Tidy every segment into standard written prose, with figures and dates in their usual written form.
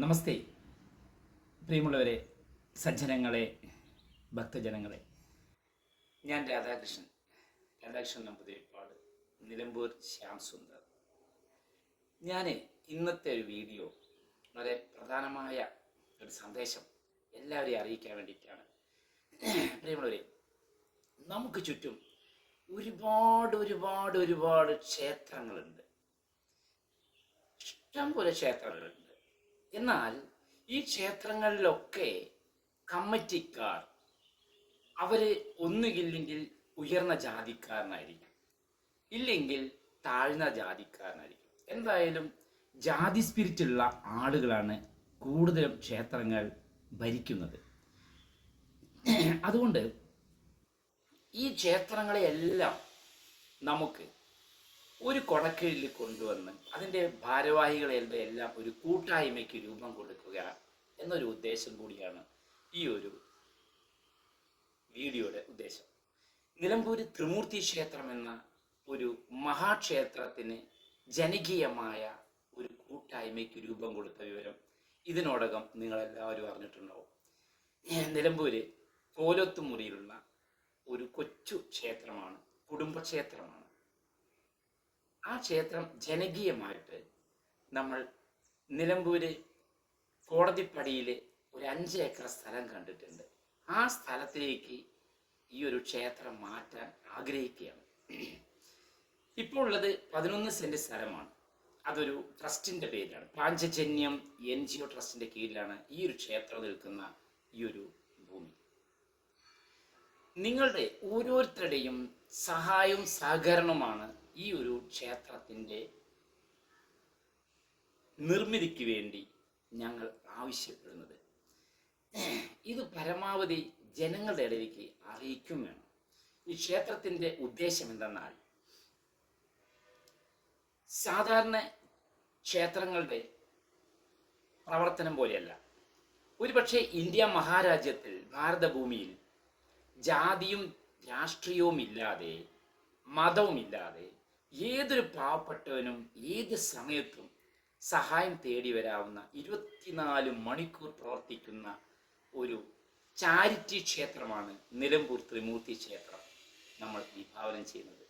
നമസ്തേ പ്രിയമുള്ളവരെ, സജ്ജനങ്ങളെ, ഭക്തജനങ്ങളെ. ഞാൻ രാധാകൃഷ്ണൻ നമ്പൂതിരിപ്പാട്, നിലമ്പൂർ ശ്യാം സുന്ദർ. ഞാൻ ഇന്നത്തെ ഒരു വീഡിയോ വളരെ പ്രധാനമായ ഒരു സന്ദേശം എല്ലാവരെയും അറിയിക്കാൻ വേണ്ടിയിട്ടാണ്. പ്രിയമുള്ളവരെ, നമുക്ക് ചുറ്റും ഒരുപാട് ക്ഷേത്രങ്ങളുണ്ട്, ഇഷ്ടംപോലെ ക്ഷേത്രങ്ങളുണ്ട്. എന്നാൽ ഈ ക്ഷേത്രങ്ങളിലൊക്കെ കമ്മിറ്റിക്കാർ അവര് ഒന്നുകില്ലെങ്കിൽ ഉയർന്ന ജാതിക്കാരനായിരിക്കും, ഇല്ലെങ്കിൽ താഴ്ന്ന ജാതിക്കാരനായിരിക്കും. എന്തായാലും ജാതി സ്പിരിറ്റുള്ള ആളുകളാണ് കൂടുതലും ക്ഷേത്രങ്ങൾ ഭരിക്കുന്നത്. അതുകൊണ്ട് ഈ ക്ഷേത്രങ്ങളെയെല്ലാം നമുക്ക് ഒരു കൊടക്കീഴിൽ കൊണ്ടുവന്ന് അതിൻ്റെ ഭാരവാഹികളെ എല്ലാം ഒരു കൂട്ടായ്മയ്ക്ക് രൂപം കൊടുക്കുക എന്നൊരു ഉദ്ദേശം കൂടിയാണ് ഈ ഒരു വീഡിയോയുടെ ഉദ്ദേശം. നിലമ്പൂര് ത്രിമൂർത്തി ക്ഷേത്രം എന്ന ഒരു മഹാക്ഷേത്രത്തിന് ജനകീയമായ ഒരു കൂട്ടായ്മയ്ക്ക് രൂപം കൊടുത്ത വിവരം ഇതിനോടകം നിങ്ങളെല്ലാവരും അറിഞ്ഞിട്ടുണ്ടാവും. നിലമ്പൂര് കോലത്തുമുറിയിലുള്ള ഒരു കൊച്ചു ക്ഷേത്രമാണ്, കുടുംബക്ഷേത്രമാണ്. ആ ക്ഷേത്രം ജനകീയമായിട്ട് നമ്മൾ നിലമ്പൂര് കോടതിപ്പടിയിൽ ഒരു 5 ഏക്കർ സ്ഥലം കണ്ടിട്ടുണ്ട്. ആ സ്ഥലത്തിലേക്ക് ഈ ഒരു ക്ഷേത്രം മാറ്റാൻ ആഗ്രഹിക്കുകയാണ്. ഇപ്പോൾ ഉള്ളത് 11 സെന്റ് സ്ഥലമാണ്. അതൊരു ട്രസ്റ്റിന്റെ പേരിലാണ്, പാഞ്ചജന്യം NGO ട്രസ്റ്റിന്റെ കീഴിലാണ് ഈ ഒരു ക്ഷേത്രം നിൽക്കുന്ന ഈ ഒരു ഭൂമി. നിങ്ങളുടെ ഓരോരുത്തരുടെയും സഹായവും സഹകരണവുമാണ് ഈ ഒരു ക്ഷേത്രത്തിൻ്റെ നിർമ്മിതിക്ക് വേണ്ടി ഞങ്ങൾ ആവശ്യപ്പെടുന്നത്. ഇത് പരമാവധി ജനങ്ങളുടെ ഇടയിലേക്ക് അറിയിക്കും വേണം. ഈ ക്ഷേത്രത്തിൻ്റെ ഉദ്ദേശം എന്തെന്നാൽ, സാധാരണ ക്ഷേത്രങ്ങളുടെ പ്രവർത്തനം പോലെയല്ല. ഒരുപക്ഷെ ഇന്ത്യ മഹാരാജ്യത്തിൽ, ഭാരതഭൂമിയിൽ ജാതിയും രാഷ്ട്രീയവും ഇല്ലാതെ, മതവുമില്ലാതെ ഏതൊരു പാവപ്പെട്ടവനും ഏത് സമയത്തും സഹായം തേടി വരാവുന്ന 24 മണിക്കൂർ പ്രവർത്തിക്കുന്ന ഒരു ചാരിറ്റി ക്ഷേത്രമാണ് നിലമ്പൂർ ത്രിമൂർത്തി ക്ഷേത്രം നമ്മൾ വിഭാവനം ചെയ്യുന്നത്.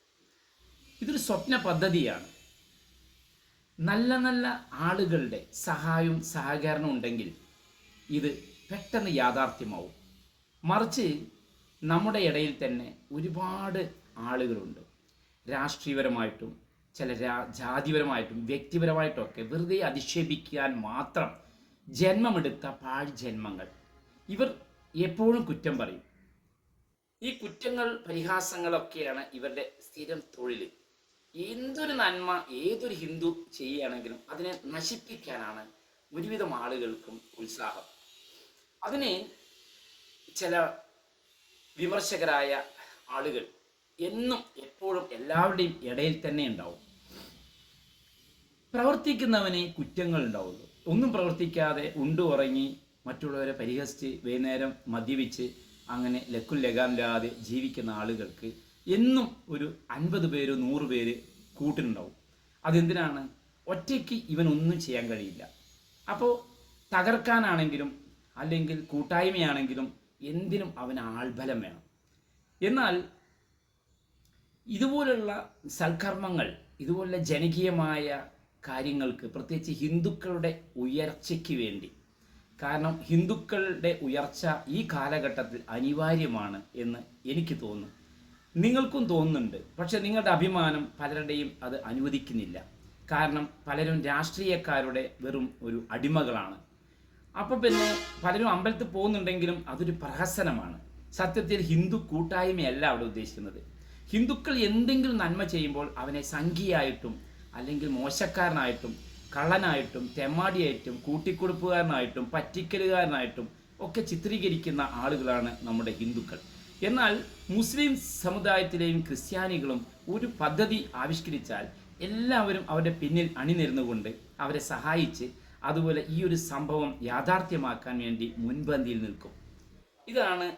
ഇതൊരു സ്വപ്ന പദ്ധതിയാണ്. നല്ല ആളുകളുടെ സഹായവും സഹകരണവും ഉണ്ടെങ്കിൽ ഇത് പെട്ടെന്ന് യാഥാർത്ഥ്യമാവും. മറിച്ച് നമ്മുടെ ഇടയിൽ തന്നെ ഒരുപാട് ആളുകളുണ്ട്, രാഷ്ട്രീയപരമായിട്ടും ചില ജാതിപരമായിട്ടും വ്യക്തിപരമായിട്ടുമൊക്കെ വെറുതെ അധിക്ഷേപിക്കാൻ മാത്രം ജന്മമെടുത്ത പാഴ് ജന്മങ്ങൾ. ഇവർ എപ്പോഴും കുറ്റം പറയും. ഈ കുറ്റങ്ങൾ, പരിഹാസങ്ങളൊക്കെയാണ് ഇവരുടെ സ്ഥിരം തൊഴിൽ. എന്തൊരു നന്മ ഏതൊരു ഹിന്ദു ചെയ്യുകയാണെങ്കിലും അതിനെ നശിപ്പിക്കാനാണ് ഒരുവിധം ആളുകൾക്കും ഉത്സാഹം. അതിന് ചില വിമർശകരായ ആളുകൾ എന്നും എപ്പോഴും എല്ലാവരുടെയും ഇടയിൽ തന്നെ ഉണ്ടാവും. പ്രവർത്തിക്കുന്നവന് കുറ്റങ്ങൾ ഉണ്ടാവുള്ളൂ. ഒന്നും പ്രവർത്തിക്കാതെ ഉണ്ടു ഉറങ്ങി മറ്റുള്ളവരെ പരിഹസിച്ച് വൈകുന്നേരം മദ്യപിച്ച് അങ്ങനെ ലക്കും ലഗാമില്ലാതെ ജീവിക്കുന്ന ആളുകൾക്ക് എന്നും ഒരു 50 പേര് 100 പേര് കൂട്ടിനുണ്ടാവും. അതെന്തിനാണ്? ഒറ്റയ്ക്ക് ഇവനൊന്നും ചെയ്യാൻ കഴിയില്ല. അപ്പോൾ തകർക്കാനാണെങ്കിലും അല്ലെങ്കിൽ കൂട്ടായ്മയാണെങ്കിലും എന്തിനും അവന് ആൾബലം വേണം. എന്നാൽ ഇതുപോലുള്ള സൽക്കർമ്മങ്ങൾ, ഇതുപോലുള്ള ജനകീയമായ കാര്യങ്ങൾക്ക്, പ്രത്യേകിച്ച് ഹിന്ദുക്കളുടെ ഉയർച്ചയ്ക്ക് വേണ്ടി, കാരണം ഹിന്ദുക്കളുടെ ഉയർച്ച ഈ കാലഘട്ടത്തിൽ അനിവാര്യമാണ് എന്ന് എനിക്ക് തോന്നുന്നു, നിങ്ങൾക്കും തോന്നുന്നുണ്ട്. പക്ഷെ നിങ്ങളുടെ അഭിമാനം പലരുടെയും അത് അനുവദിക്കുന്നില്ല. കാരണം പലരും രാഷ്ട്രീയക്കാരുടെ വെറും ഒരു അടിമകളാണ്. അപ്പം പിന്നെ പലരും അമ്പലത്തിൽ പോകുന്നുണ്ടെങ്കിലും അതൊരു പ്രഹസനമാണ്. സത്യത്തിൽ ഹിന്ദു കൂട്ടായ്മയല്ല അവിടെ ഉദ്ദേശിക്കുന്നത്. ഹിന്ദുക്കൾ എന്തെങ്കിലും നന്മ ചെയ്യുമ്പോൾ അവനെ സംഘിയായിട്ടും അല്ലെങ്കിൽ മോശക്കാരനായിട്ടും കള്ളനായിട്ടും തെമ്മാടിയായിട്ടും കൂട്ടിക്കൊടുപ്പുകാരനായിട്ടും പറ്റിക്കലുകാരനായിട്ടും ഒക്കെ ചിത്രീകരിക്കുന്ന ആളുകളാണ് നമ്മുടെ ഹിന്ദുക്കൾ. എന്നാൽ മുസ്ലിം സമുദായത്തിലെയും ക്രിസ്ത്യാനികളും ഒരു പദ്ധതി ആവിഷ്കരിച്ചാൽ എല്ലാവരും അവരുടെ പിന്നിൽ അണിനിരുന്നുകൊണ്ട് അവരെ സഹായിച്ച് അതുപോലെ ഈ ഒരു സംഭവം യാഥാർത്ഥ്യമാക്കാൻ വേണ്ടി മുൻപന്തിയിൽ നിൽക്കും. ഇതാണ്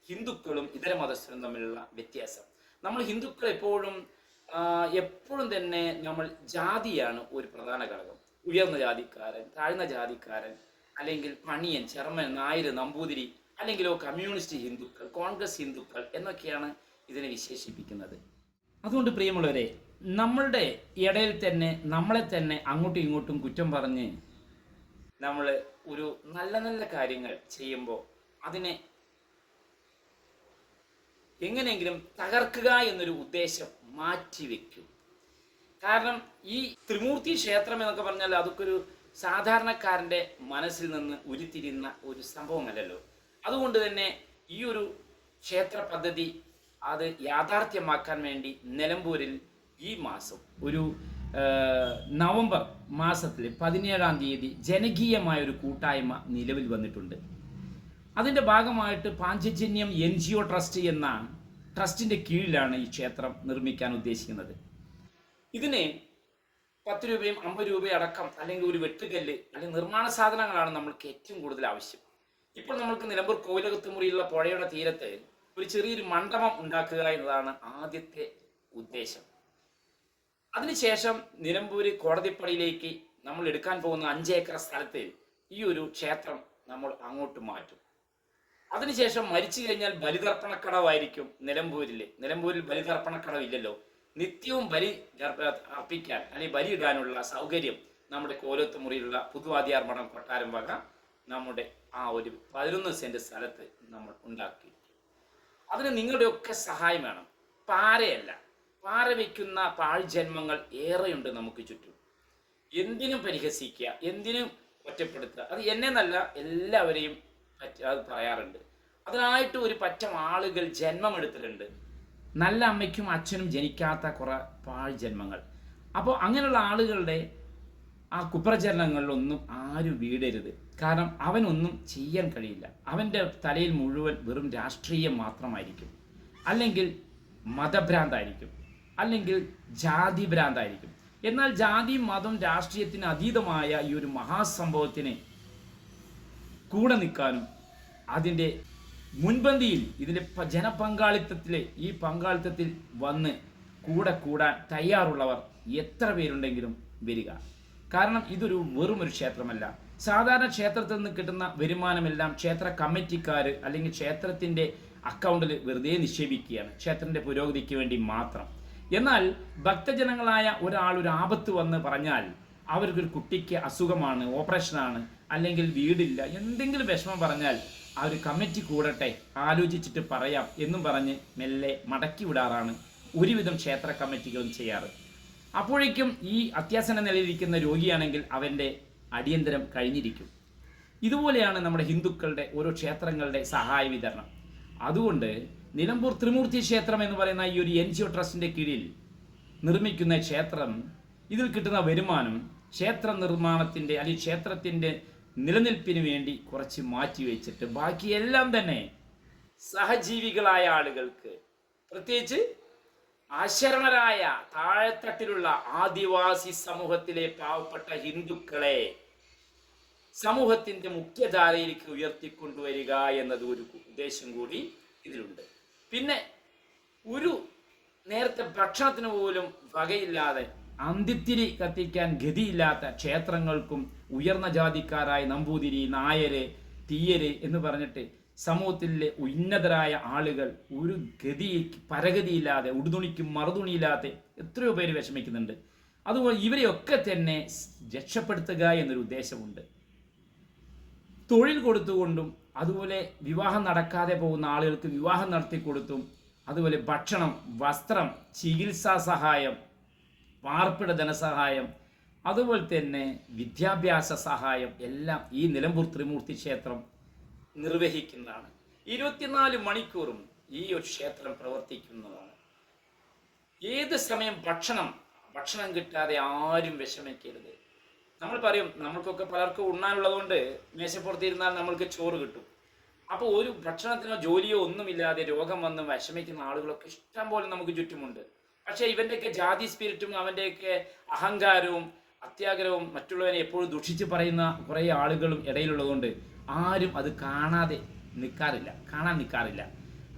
ഹിന്ദുക്കളും ഇതര മതസ്ഥരും തമ്മിലുള്ള വ്യത്യാസം. നമ്മൾ ഹിന്ദുക്കൾ എപ്പോഴും തന്നെ നമ്മൾ ജാതിയാണ് ഒരു പ്രധാന ഘടകം. ഉയർന്ന ജാതിക്കാരൻ, താഴ്ന്ന ജാതിക്കാരൻ, അല്ലെങ്കിൽ പണിയൻ, ചെറുമൻ, നായർ, നമ്പൂതിരി, അല്ലെങ്കിലോ കമ്മ്യൂണിസ്റ്റ് ഹിന്ദുക്കൾ, കോൺഗ്രസ് ഹിന്ദുക്കൾ എന്നൊക്കെയാണ് ഇതിനെ വിശേഷിപ്പിക്കുന്നത്. അതുകൊണ്ട് പ്രിയമുള്ളവരെ, നമ്മളുടെ ഇടയിൽ തന്നെ നമ്മളെ തന്നെ അങ്ങോട്ടും ഇങ്ങോട്ടും കുറ്റം പറഞ്ഞ് നമ്മൾ ഒരു നല്ല നല്ല കാര്യങ്ങൾ ചെയ്യുമ്പോൾ അതിനെ എങ്ങനെയെങ്കിലും തകർക്കുക എന്നൊരു ഉദ്ദേശം മാറ്റിവെക്കും. കാരണം ഈ ത്രിമൂർത്തി ക്ഷേത്രം എന്നൊക്കെ പറഞ്ഞാൽ അതൊക്കെ ഒരു സാധാരണക്കാരൻ്റെ മനസ്സിൽ നിന്ന് ഉരുത്തിരിയുന്ന ഒരു സംഭവമല്ലല്ലോ. അതുകൊണ്ട് തന്നെ ഈ ഒരു ക്ഷേത്ര പദ്ധതി അത് യാഥാർത്ഥ്യമാക്കാൻ വേണ്ടി നിലമ്പൂരിൽ ഈ മാസം ഒരു നവംബർ മാസത്തിൽ 17-ാം തീയതി ജനകീയമായ ഒരു കൂട്ടായ്മ നിലവിൽ വന്നിട്ടുണ്ട്. അതിൻ്റെ ഭാഗമായിട്ട് പാഞ്ചജന്യം NGO ട്രസ്റ്റ് എന്ന ട്രസ്റ്റിൻ്റെ കീഴിലാണ് ഈ ക്ഷേത്രം നിർമ്മിക്കാൻ ഉദ്ദേശിക്കുന്നത്. ഇതിന് 10 രൂപയും 50 രൂപയും അടക്കം അല്ലെങ്കിൽ ഒരു വെട്ടുകല്ല് അല്ലെങ്കിൽ നിർമ്മാണ സാധനങ്ങളാണ് നമ്മൾക്ക് ഏറ്റവും കൂടുതൽ ആവശ്യം. ഇപ്പോൾ നമ്മൾക്ക് നിലമ്പൂർ കോവിലകത്തുമുറിയുള്ള പുഴയുടെ തീരത്ത് ഒരു ചെറിയൊരു മണ്ഡപം ഉണ്ടാക്കുക എന്നതാണ് ആദ്യത്തെ ഉദ്ദേശം. അതിനുശേഷം നിലമ്പൂർ കോടതിപ്പടിയിലേക്ക് നമ്മൾ എടുക്കാൻ പോകുന്ന 5 ഏക്കർ സ്ഥലത്ത് ഈ ഒരു ക്ഷേത്രം നമ്മൾ അങ്ങോട്ട് മാറ്റും. അതിനുശേഷം മരിച്ചു കഴിഞ്ഞാൽ ബലിതർപ്പണക്കടവായിരിക്കും നിലമ്പൂരിൽ ബലിതർപ്പണക്കടവില്ലല്ലോ. നിത്യവും ബലി അർപ്പിക്കാൻ അല്ലെങ്കിൽ ബലിയിടാനുള്ള സൗകര്യം നമ്മുടെ കോലത്തുമുറിയിലുള്ള പുതുവാദിയാർ മഠം കൊട്ടാരം വക നമ്മുടെ ആ ഒരു 11 സെന്റ് സ്ഥലത്ത് നമ്മൾ ഉണ്ടാക്കി. അതിന് നിങ്ങളുടെയൊക്കെ സഹായം വേണം. പാറയല്ല, പാറ വയ്ക്കുന്ന പാഴ്ജന്മങ്ങൾ ഏറെയുണ്ട് നമുക്ക് ചുറ്റും. എന്തിനും പരിഹസിക്കുക, എന്തിനും ഒറ്റപ്പെടുത്തുക, അത് എന്നെ നല്ല എല്ലാവരെയും അത് പറയാറുണ്ട്. അതിനായിട്ട് ഒരു പറ്റം ആളുകൾ ജന്മമെടുത്തിട്ടുണ്ട്. നല്ല അമ്മയ്ക്കും അച്ഛനും ജനിക്കാത്ത കുറേ പാഴ്ജന്മങ്ങൾ. അപ്പോൾ അങ്ങനെയുള്ള ആളുകളുടെ ആ കുപ്രചരണങ്ങളിലൊന്നും ആരും വീടരുത്. കാരണം അവനൊന്നും ചെയ്യാൻ കഴിയില്ല. അവൻ്റെ തലയിൽ മുഴുവൻ വെറും രാഷ്ട്രീയം മാത്രമായിരിക്കും, അല്ലെങ്കിൽ മതഭ്രാന്തായിരിക്കും, അല്ലെങ്കിൽ ജാതി ഭ്രാന്തായിരിക്കും. എന്നാൽ ജാതി, മതം, രാഷ്ട്രീയത്തിന് അതീതമായ ഈ ഒരു മഹാസംഭവത്തിന് കൂടെ നിൽക്കാനും അതിൻ്റെ മുൻപന്തിയിൽ ഇതിൻ്റെ ജനപങ്കാളിത്തത്തിലെ ഈ പങ്കാളിത്തത്തിൽ വന്ന് കൂടാൻ തയ്യാറുള്ളവർ എത്ര പേരുണ്ടെങ്കിലും വരിക. കാരണം ഇതൊരു വെറും ഒരു ക്ഷേത്രമല്ല. സാധാരണ ക്ഷേത്രത്തിൽ നിന്ന് കിട്ടുന്ന വരുമാനമെല്ലാം ക്ഷേത്ര കമ്മിറ്റിക്കാർ അല്ലെങ്കിൽ ക്ഷേത്രത്തിൻ്റെ അക്കൗണ്ടിൽ വെറുതെ നിക്ഷേപിക്കുകയാണ്, ക്ഷേത്രത്തിൻ്റെ പുരോഗതിക്ക് വേണ്ടി മാത്രം. എന്നാൽ ഭക്തജനങ്ങളായ ഒരാൾ ഒരു ആപത്ത് വന്ന് പറഞ്ഞാൽ, അവർക്കൊരു കുട്ടിക്ക് അസുഖമാണ്, ഓപ്പറേഷനാണ്, അല്ലെങ്കിൽ വീടില്ല, എന്തെങ്കിലും വിഷമം പറഞ്ഞാൽ ആ ഒരു കമ്മിറ്റി കൂടട്ടെ, ആലോചിച്ചിട്ട് പറയാം എന്നും പറഞ്ഞ് മെല്ലെ മടക്കി വിടാറാണ് ഒരുവിധം ക്ഷേത്ര കമ്മിറ്റികളും ചെയ്യാറ്. അപ്പോഴേക്കും ഈ അത്യാസന്ന നിലയിലിരിക്കുന്ന രോഗിയാണെങ്കിൽ അവൻ്റെ അടിയന്തരം കഴിഞ്ഞിരിക്കും. ഇതുപോലെയാണ് നമ്മുടെ ഹിന്ദുക്കളുടെ ഓരോ ക്ഷേത്രങ്ങളുടെ സഹായ വിതരണം. അതുകൊണ്ട് നിലമ്പൂർ ത്രിമൂർത്തി ക്ഷേത്രം എന്ന് പറയുന്ന ഈ ഒരു NGO ട്രസ്റ്റിൻ്റെ കീഴിൽ നിർമ്മിക്കുന്ന ക്ഷേത്രം, ഇതിൽ കിട്ടുന്ന വരുമാനം ക്ഷേത്ര നിർമ്മാണത്തിൻ്റെ അല്ലെങ്കിൽ ക്ഷേത്രത്തിൻ്റെ നിലനിൽപ്പിന് വേണ്ടി കുറച്ച് മാറ്റി വെച്ചിട്ട് ബാക്കിയെല്ലാം തന്നെ സഹജീവികളായ ആളുകൾക്ക്, പ്രത്യേകിച്ച് അശരണരായ താഴെത്തട്ടിലുള്ള ആദിവാസി സമൂഹത്തിലെ പാവപ്പെട്ട ഹിന്ദുക്കളെ സമൂഹത്തിൻ്റെ മുഖ്യധാരയിലേക്ക് ഉയർത്തിക്കൊണ്ടുവരിക എന്നത് ഒരു ഉദ്ദേശം കൂടി ഇതിലുണ്ട്. പിന്നെ ഒരു നേരത്തെ ഭക്ഷണത്തിന് പോലും വകയില്ലാതെ അന്തിത്തിരി കത്തിക്കാൻ ഗതിയില്ലാത്ത ക്ഷേത്രങ്ങൾക്കും ഉയർന്ന ജാതിക്കാരായ നമ്പൂതിരി, നായര്, തീയര് എന്ന് പറഞ്ഞിട്ട് സമൂഹത്തിലെ ഉന്നതരായ ആളുകൾ ഒരു പരഗതിയില്ലാതെ, ഉടുതുണിക്കും മറുതുണിയില്ലാതെ എത്രയോ പേര് വിഷമിക്കുന്നുണ്ട്. അതുപോലെ ഇവരെയൊക്കെ തന്നെ രക്ഷപ്പെടുത്തുക എന്നൊരു ഉദ്ദേശമുണ്ട്. തൊഴിൽ കൊടുത്തുകൊണ്ടും, അതുപോലെ വിവാഹം നടക്കാതെ പോകുന്ന ആളുകൾക്ക് വിവാഹം നടത്തിക്കൊടുത്തും, അതുപോലെ ഭക്ഷണം, വസ്ത്രം, ചികിത്സാ സഹായം, പാർപ്പിട ധനസഹായം, അതുപോലെ തന്നെ വിദ്യാഭ്യാസ സഹായം എല്ലാം ഈ നിലമ്പൂർ ത്രിമൂർത്തി ക്ഷേത്രം നിർവഹിക്കുന്നതാണ്. 24 മണിക്കൂറും ഈ ഒരു ക്ഷേത്രം പ്രവർത്തിക്കുന്നതാണ്. ഏത് സമയം ഭക്ഷണം കിട്ടാതെ ആരും വിഷമിക്കരുത്. നമ്മൾ പറയും, നമ്മൾക്കൊക്കെ പലർക്കും ഉണ്ണാനുള്ളതുകൊണ്ട് മേശപ്പുറത്തിരുന്നാൽ നമ്മൾക്ക് ചോറ് കിട്ടും. അപ്പോൾ ഒരു ഭക്ഷണത്തിനോ ജോലിയോ ഒന്നുമില്ലാതെ രോഗം വന്ന് വിഷമിക്കുന്ന ആളുകളൊക്കെ ഇഷ്ടം പോലെ നമുക്ക് ചുറ്റുമുണ്ട്. പക്ഷേ ഇവൻ്റെയൊക്കെ ജാതി സ്പിരിറ്റും അവൻ്റെയൊക്കെ അഹങ്കാരവും അത്യാഗ്രഹവും മറ്റുള്ളവരെ എപ്പോഴും ദുഷിച്ച് പറയുന്ന കുറേ ആളുകളും ഇടയിലുള്ളതുകൊണ്ട് ആരും അത് കാണാൻ നിൽക്കാറില്ല.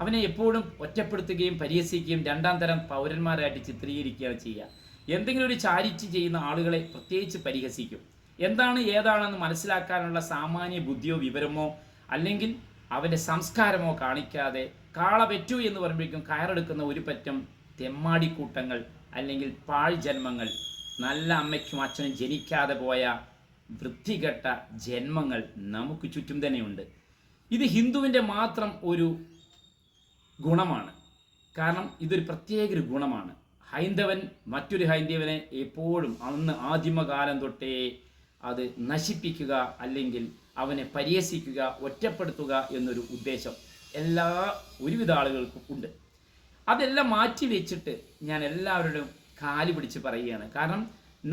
അവനെ എപ്പോഴും ഒറ്റപ്പെടുത്തുകയും പരിഹസിക്കുകയും 2ാം തരം പൗരന്മാരായിട്ട് ചിത്രീകരിക്കുകയാണ് ചെയ്യുക. എന്തെങ്കിലും ഒരു ചാരിറ്റി ചെയ്യുന്ന ആളുകളെ പ്രത്യേകിച്ച് പരിഹസിക്കും. എന്താണ് ഏതാണെന്ന് മനസ്സിലാക്കാനുള്ള സാമാന്യ ബുദ്ധിയോ വിവരമോ അല്ലെങ്കിൽ അവൻ്റെ സംസ്കാരമോ കാണിക്കാതെ കാള പെറ്റു എന്ന് പറയുമ്പോഴേക്കും കയറെടുക്കുന്ന ഒരു പറ്റം തെമ്മാടിക്കൂട്ടങ്ങൾ അല്ലെങ്കിൽ പാഴ് ജന്മങ്ങൾ, നല്ല അമ്മയ്ക്കും അച്ഛനും ജനിക്കാതെ പോയ വൃത്തികെട്ട ജന്മങ്ങൾ നമുക്ക് ചുറ്റും തന്നെയുണ്ട്. ഇത് ഹിന്ദുവിൻ്റെ മാത്രം ഒരു ഗുണമാണ്. കാരണം ഇതൊരു പ്രത്യേക ഒരു ഗുണമാണ്. ഹൈന്ദവൻ മറ്റൊരു ഹൈന്ദവനെ എപ്പോഴും അന്ന് ആദിമകാലം തൊട്ടേ അത് നശിപ്പിക്കുക അല്ലെങ്കിൽ അവനെ പരിഹസിക്കുക, ഒറ്റപ്പെടുത്തുക എന്നൊരു ഉദ്ദേശം ഒരുവിധ ആളുകൾക്കും ഉണ്ട്. അതെല്ലാം മാറ്റി വെച്ചിട്ട് ഞാൻ എല്ലാവരുടെയും കാല് പിടിച്ച് പറയുകയാണ്. കാരണം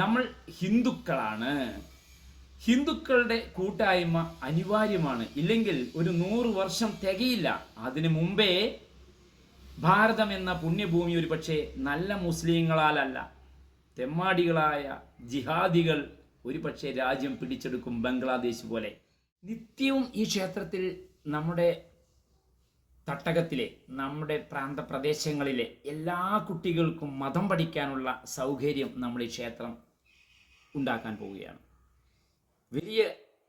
നമ്മൾ ഹിന്ദുക്കളാണ്. ഹിന്ദുക്കളുടെ കൂട്ടായ്മ അനിവാര്യമാണ്. ഇല്ലെങ്കിൽ ഒരു 100 വർഷം തികയില്ല. അതിനു മുമ്പേ ഭാരതം എന്ന പുണ്യഭൂമി ഒരു പക്ഷേ നല്ല മുസ്ലിങ്ങളാലല്ല, തെമ്മാടികളായ ജിഹാദികൾ ഒരു പക്ഷേ രാജ്യം പിടിച്ചെടുക്കും, ബംഗ്ലാദേശ് പോലെ. നിത്യവും ഈ ക്ഷേത്രത്തിൽ നമ്മുടെ തട്ടകത്തിലെ, നമ്മുടെ പ്രാന്തപ്രദേശങ്ങളിലെ എല്ലാ കുട്ടികൾക്കും മതം പഠിക്കാനുള്ള സൗകര്യം നമ്മൾ ഈ ക്ഷേത്രം ഉണ്ടാക്കാൻ പോവുകയാണ്. വലിയ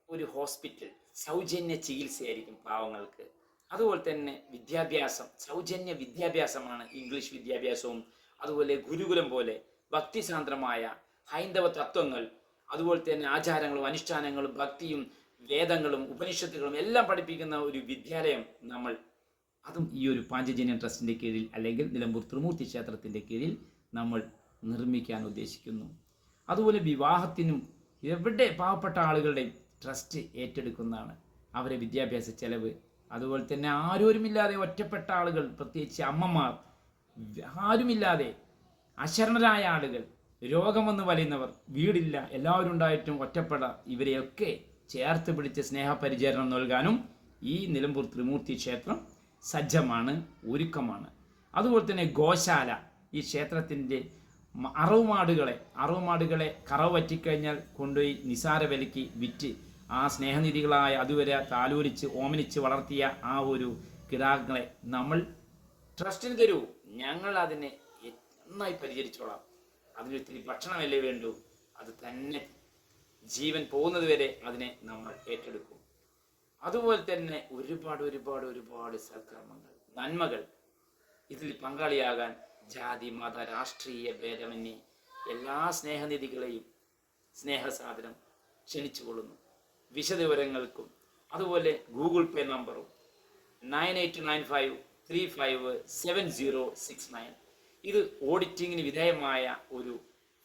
ഒരു ഹോസ്പിറ്റൽ, സൗജന്യ ചികിത്സയായിരിക്കും പാവങ്ങൾക്ക്. അതുപോലെ തന്നെ വിദ്യാഭ്യാസം, സൗജന്യ വിദ്യാഭ്യാസമാണ് ഇംഗ്ലീഷ് വിദ്യാഭ്യാസവും. അതുപോലെ ഗുരുകുലം പോലെ ഭക്തിസാന്ദ്രമായ ഹൈന്ദവ തത്വങ്ങൾ, അതുപോലെ തന്നെ ആചാരങ്ങളും അനുഷ്ഠാനങ്ങളും ഭക്തിയും വേദങ്ങളും ഉപനിഷത്തുകളും എല്ലാം പഠിപ്പിക്കുന്ന ഒരു വിദ്യാലയം നമ്മൾ, അതും ഈ ഒരു പാഞ്ചജന്യം ട്രസ്റ്റിൻ്റെ കീഴിൽ അല്ലെങ്കിൽ നിലമ്പൂർ ത്രിമൂർത്തി ക്ഷേത്രത്തിൻ്റെ കീഴിൽ നമ്മൾ നിർമ്മിക്കാൻ ഉദ്ദേശിക്കുന്നു. അതുപോലെ വിവാഹത്തിനും എവിടെ പാവപ്പെട്ട ആളുകളുടെയും ട്രസ്റ്റ് ഏറ്റെടുക്കുന്നതാണ്. അവരെ വിദ്യാഭ്യാസ ചെലവ്, അതുപോലെ തന്നെ ആരോരുമില്ലാതെ ഒറ്റപ്പെട്ട ആളുകൾ, പ്രത്യേകിച്ച് അമ്മമാർ, ആരുമില്ലാതെ അശരണരായ ആളുകൾ, രോഗം വന്ന് വലയുന്നവർ, വീടില്ല, എല്ലാവരും ഉണ്ടായിട്ടും ഒറ്റപ്പെട, ഇവരെയൊക്കെ ചേർത്ത് പിടിച്ച് സ്നേഹപരിചരണം നൽകാനും ഈ നിലമ്പൂർ ത്രിമൂർത്തി ക്ഷേത്രം സജ്ജമാണ്, ഒരുക്കമാണ്. അതുപോലെ തന്നെ ഗോശാല, ഈ ക്ഷേത്രത്തിൻ്റെ അറവുമാടുകളെ കറവ് പറ്റിക്കഴിഞ്ഞാൽ കൊണ്ടുപോയി നിസാര വിലയ്ക്ക് വിറ്റ് ആ സ്നേഹനിധികളായ അതുവരെ താലോലിച്ച് ഓമനിച്ച് വളർത്തിയ ആ ഒരു കിടാങ്ങളെ നമ്മൾ ട്രസ്റ്റിന് തരൂ, ഞങ്ങൾ അതിനെ നന്നായി പരിചരിച്ചോളാം. അതിനൊത്തിരി ഭക്ഷണമല്ലേ വേണ്ടൂ, അത് തന്നെ ജീവൻ പോകുന്നത് വരെ അതിനെ നമ്മൾ ഏറ്റെടുക്കും. അതുപോലെ തന്നെ ഒരുപാട് സൽക്കർമ്മങ്ങൾ, നന്മകൾ, ഇതിൽ പങ്കാളിയാകാൻ ജാതി മത രാഷ്ട്രീയ ഭേദമന്യേ എല്ലാ സ്നേഹനിധികളെയും സ്നേഹസാദരം ക്ഷണിച്ചുകൊള്ളുന്നു. വിശദവിവരങ്ങൾക്കും അതുപോലെ ഗൂഗിൾ പേ നമ്പറും 9895357069. ഇത് ഓഡിറ്റിങ്ങിന് വിധേയമായ ഒരു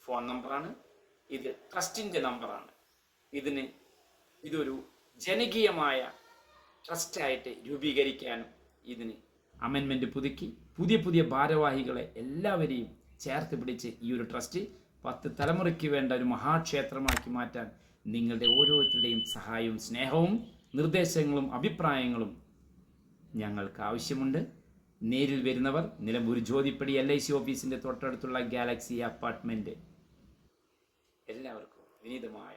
ഫോൺ നമ്പറാണ്. ഇത് ട്രസ്റ്റിൻ്റെ നമ്പറാണ്. ഇതൊരു ജനകീയമായ ട്രസ്റ്റായിട്ട് രൂപീകരിക്കാനും ഇതിന് അമെൻമെൻറ്റ് പുതുക്കി പുതിയ ഭാരവാഹികളെ എല്ലാവരെയും ചേർത്ത് പിടിച്ച് ഈ ഒരു ട്രസ്റ്റ് 10 തലമുറയ്ക്ക് വേണ്ട ഒരു മഹാക്ഷേത്രമാക്കി മാറ്റാൻ നിങ്ങളുടെ ഓരോരുത്തരുടെയും സഹായവും സ്നേഹവും നിർദ്ദേശങ്ങളും അഭിപ്രായങ്ങളും ഞങ്ങൾക്ക് ആവശ്യമുണ്ട്. നേരിൽ വരുന്നവർ നിലമ്പൂർ ജ്യോതിപ്പടി LIC ഓഫീസിൻ്റെ തൊട്ടടുത്തുള്ള ഗാലക്സി അപ്പാർട്ട്മെൻറ്റ്. എല്ലാവർക്കും വിനീതമായ